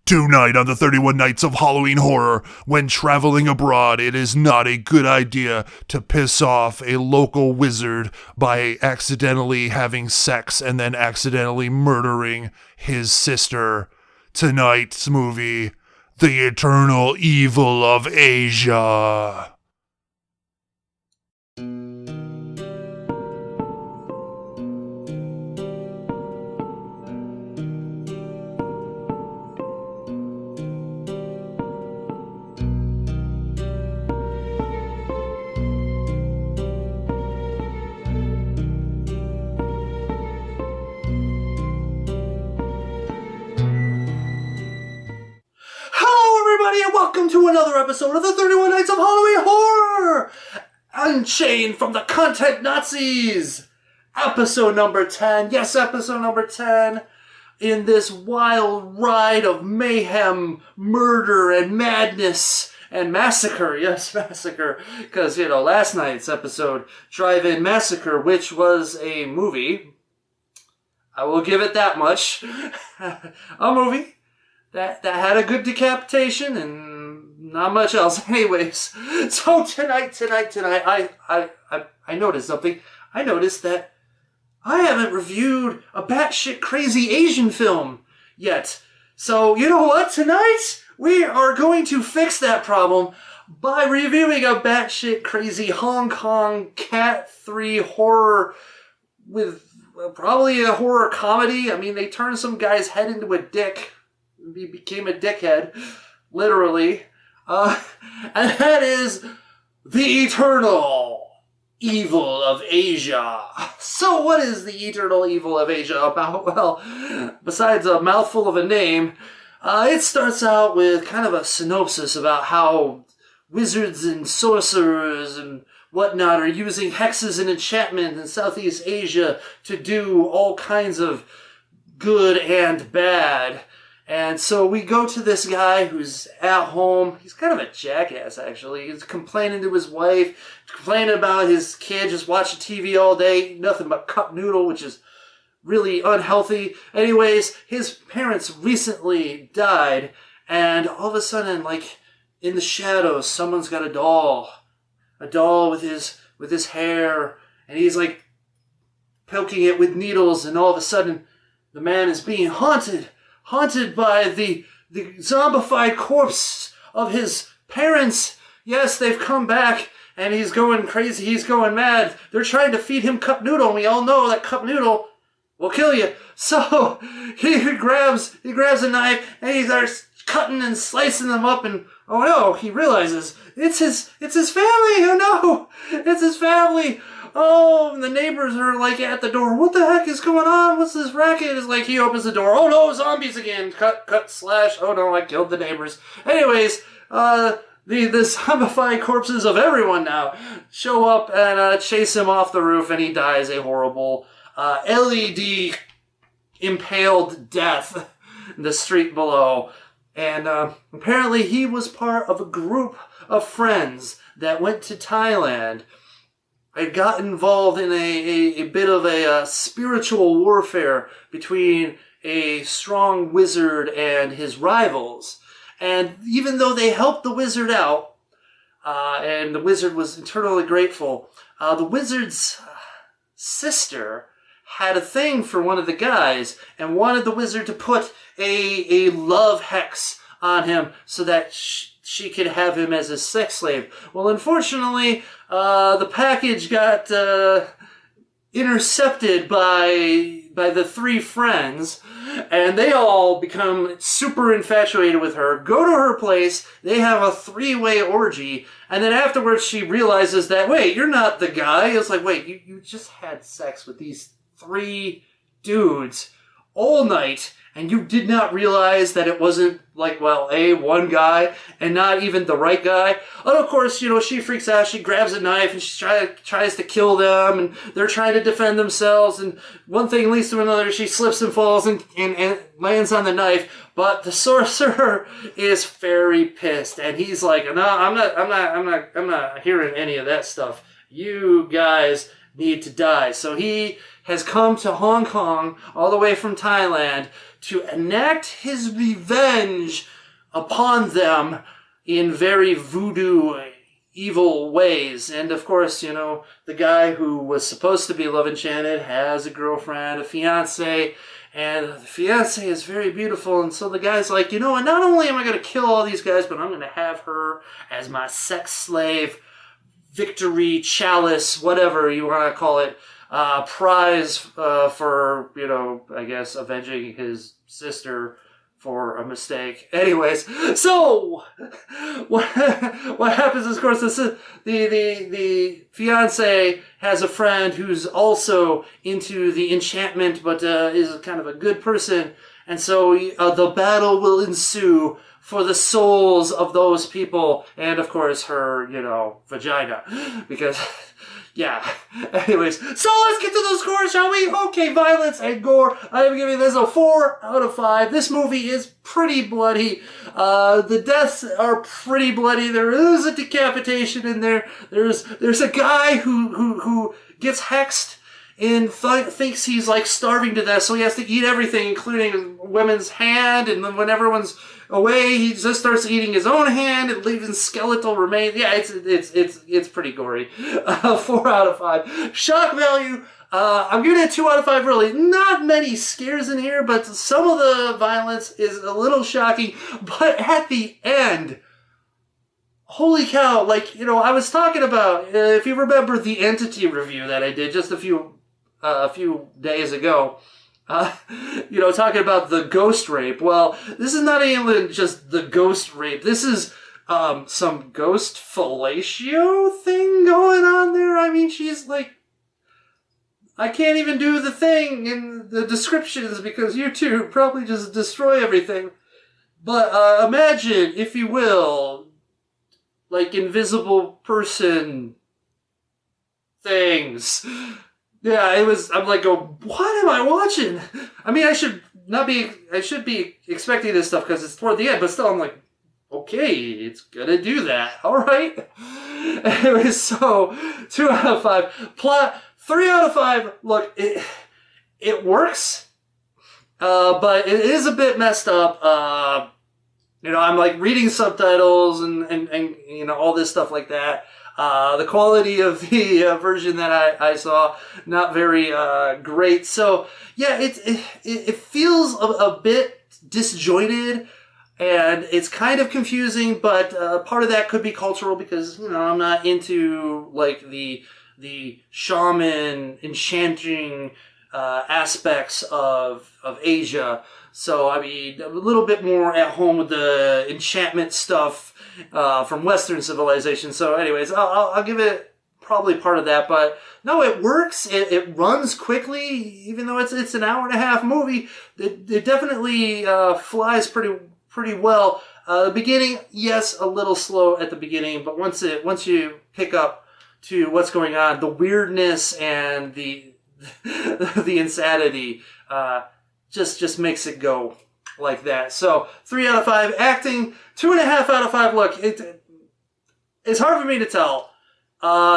Tonight on the 31 Nights of Halloween Horror, when traveling abroad, it is not a good idea to piss off a local wizard by accidentally having sex and then accidentally murdering his sister. Tonight's movie, The Eternal Evil of Asia. And welcome to another episode of the 31 Nights of Halloween Horror! Unchained from the Content Nazis! Episode number 10. Yes, episode number 10. In this wild ride of mayhem, murder, and madness, and massacre. Yes, massacre. Because, last night's episode, Drive-In Massacre, which was a movie. I will give it that much. A movie. That had a good decapitation and not much else. Anyways, so tonight, I noticed something. I noticed that I haven't reviewed a batshit crazy Asian film yet. So, you know what? Tonight, we are going to fix that problem by reviewing a batshit crazy Hong Kong Cat 3 horror with probably a horror comedy. I mean, they turned some guy's head into a dick. He became a dickhead, literally. And that is The Eternal Evil of Asia. So what is The Eternal Evil of Asia about? Well, besides a mouthful of a name, it starts out with kind of a synopsis about how wizards and sorcerers and whatnot are using hexes and enchantment in Southeast Asia to do all kinds of good and bad. And so we go to this guy who's at home. He's kind of a jackass, actually. He's complaining to his wife, complaining about his kid just watching TV all day, nothing but cup noodle, which is really unhealthy. Anyways, his parents recently died, and all of a sudden, like, in the shadows, someone's got a doll with his hair, and he's, like, poking it with needles, and all of a sudden, the man is being haunted by the zombified corpse of his parents. Yes, they've come back, and he's going crazy. He's going mad. They're trying to feed him cup noodle, and we all know that cup noodle will kill you. So he grabs a knife, and he starts cutting and slicing them up, and oh no, he realizes it's his family. Oh no, it's his family. Oh, and the neighbors are like at the door. What the heck is going on? What's this racket? It's like he opens the door. Oh no, zombies again. Cut, slash. Oh no, I killed the neighbors. Anyways, the zombified corpses of everyone now show up and chase him off the roof, and he dies a horrible LED impaled death in the street below. And apparently he was part of a group of friends that went to Thailand. I got involved in a bit of a spiritual warfare between a strong wizard and his rivals. And even though they helped the wizard out, and the wizard was eternally grateful, the wizard's sister had a thing for one of the guys and wanted the wizard to put a love hex on him so that she could have him as a sex slave. Well, unfortunately, the package got intercepted by the three friends, and they all become super infatuated with her, go to her place, they have a three-way orgy, and then afterwards she realizes that, wait, you're not the guy. It's like, wait, you just had sex with these three dudes all night, and you did not realize that it wasn't, like, well, one guy, and not even the right guy. And of course, she freaks out, she grabs a knife, and she tries to kill them, and they're trying to defend themselves, and one thing leads to another, she slips and falls and lands on the knife, but the sorcerer is very pissed, and he's like, no, I'm not hearing any of that stuff. You guys need to die. So he has come to Hong Kong, all the way from Thailand, to enact his revenge upon them in very voodoo, evil ways. And of course, the guy who was supposed to be love enchanted has a girlfriend, a fiance, and the fiance is very beautiful. And so the guy's like, and not only am I going to kill all these guys, but I'm going to have her as my sex slave, victory, chalice, whatever you want to call it, prize for, I guess, avenging his sister for a mistake. Anyways, so what happens is, of course, the fiance has a friend who's also into the enchantment, but is kind of a good person, and so the battle will ensue for the souls of those people, and of course her, vagina, because. Yeah. Anyways, so let's get to the score, shall we? Okay, violence and gore. I am giving this a 4 out of 5. This movie is pretty bloody. The deaths are pretty bloody. There is a decapitation in there. There's a guy who gets hexed and thinks he's like starving to death, so he has to eat everything, including women's hand, and then when everyone's away, he just starts eating his own hand and leaving skeletal remains. Yeah, it's pretty gory. 4 out of 5. Shock value, I'm giving it 2 out of 5, really. Not many scares in here, but some of the violence is a little shocking. But at the end, holy cow, I was talking about, if you remember the Entity review that I did just a few days ago, talking about the ghost rape. Well, this is not even just the ghost rape. This is some ghost fellatio thing going on there. I mean, she's like, I can't even do the thing in the descriptions because YouTube probably just destroy everything. But imagine, if you will, like invisible person things. Yeah, I'm like, what am I watching? I mean, I should be expecting this stuff because it's toward the end, but still I'm like, okay, it's gonna do that. All right. Anyway, so 2 out of 5. Plot, 3 out of 5. Look, it works, but it is a bit messed up. I'm like reading subtitles and all this stuff like that. The quality of the version that I saw, not very great. So yeah, it feels a bit disjointed, and it's kind of confusing. But part of that could be cultural because I'm not into like the shaman enchanting aspects of Asia. So, I mean, a little bit more at home with the enchantment stuff from Western civilization. So, anyways, I'll give it probably part of that. But, no, it works. It runs quickly. Even though it's an hour and a half movie, it definitely flies pretty well. The beginning, yes, a little slow at the beginning. But once you pick up to what's going on, the weirdness and the insanity just makes it go like that. So 3 out of 5. Acting, 2.5 out of 5. Look, it's hard for me to tell.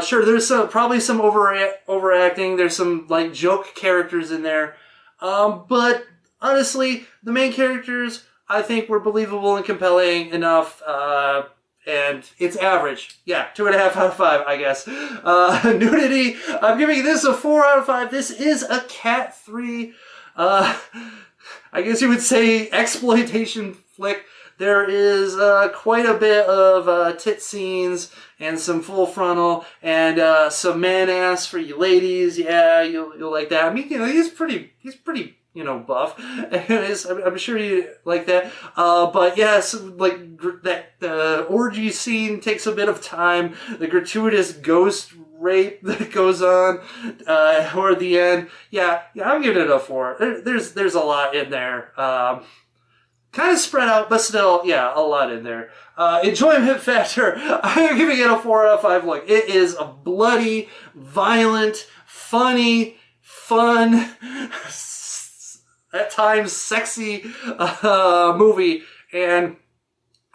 Sure, there's probably some overacting. There's some like joke characters in there, but honestly, the main characters I think were believable and compelling enough. And it's average. Yeah, 2.5 out of 5, I guess. Nudity, I'm giving this a 4 out of 5. This is a Cat 3, I guess you would say, exploitation flick. There is quite a bit of tit scenes and some full frontal and some man ass for you ladies. Yeah, you'll like that. I mean, he's pretty buff. Anyways, I'm sure you like that. But yes, like that the orgy scene takes a bit of time. The gratuitous ghost rape that goes on toward the end. Yeah, I'm giving it a 4. There's a lot in there. Kind of spread out, but still, yeah, a lot in there. Enjoyment factor, I'm giving it a 4 out of 5. Look, it is a bloody, violent, funny, fun, at times sexy movie, and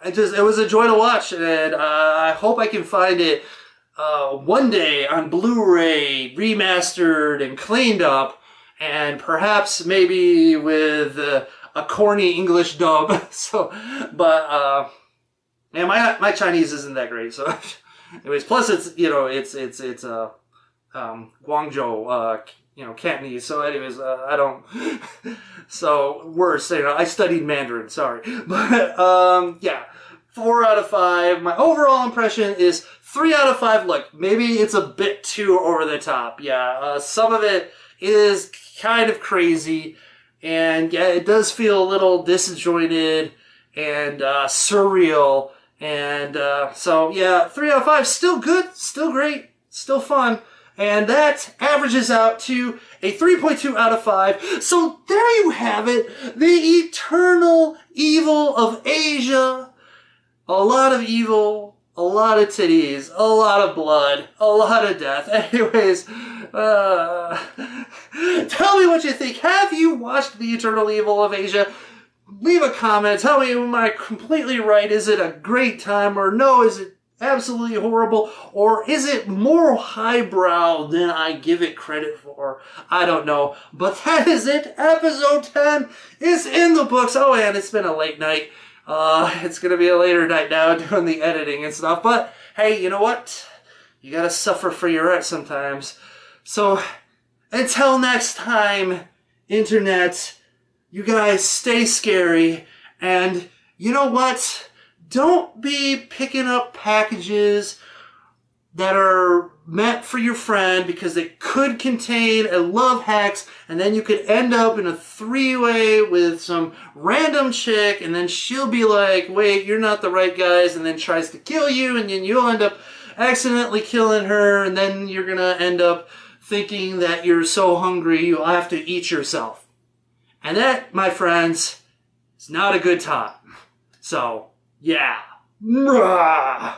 it was a joy to watch, and I hope I can find it one day on Blu-ray, remastered and cleaned up, and perhaps maybe with a corny English dub. So, but my Chinese isn't that great. So, anyways, plus it's Guangzhou Cantonese. So, anyways, I don't. So worse. I studied Mandarin. Sorry, but yeah. 4 out of 5. My overall impression is 3 out of 5. Look, maybe it's a bit too over the top. Yeah, some of it is kind of crazy, and yeah, it does feel a little disjointed and surreal. And so yeah, 3 out of 5. Still good, still great, still fun. And that averages out to a 3.2 out of 5. So there you have it. The eternal evil of Asia. A lot of evil, a lot of titties, a lot of blood, a lot of death. Anyways, tell me what you think. Have you watched The Eternal Evil of Asia? Leave a comment. Tell me, am I completely right? Is it a great time? Or no, is it absolutely horrible? Or is it more highbrow than I give it credit for? I don't know. But that is it. Episode 10 is in the books. Oh, and it's been a late night. It's gonna be a later night now doing the editing and stuff. But hey, you know what? You gotta suffer for your art sometimes. So until next time, Internet, you guys stay scary. And you know what? Don't be picking up packages that are meant for your friend because they could contain a love hacks, and then you could end up in a 3-way with some random chick, and then she'll be like, wait, you're not the right guys, and then tries to kill you, and then you'll end up accidentally killing her, and then you're gonna end up thinking that you're so hungry you'll have to eat yourself. And that, my friends, is not a good time. So, yeah. Mwah!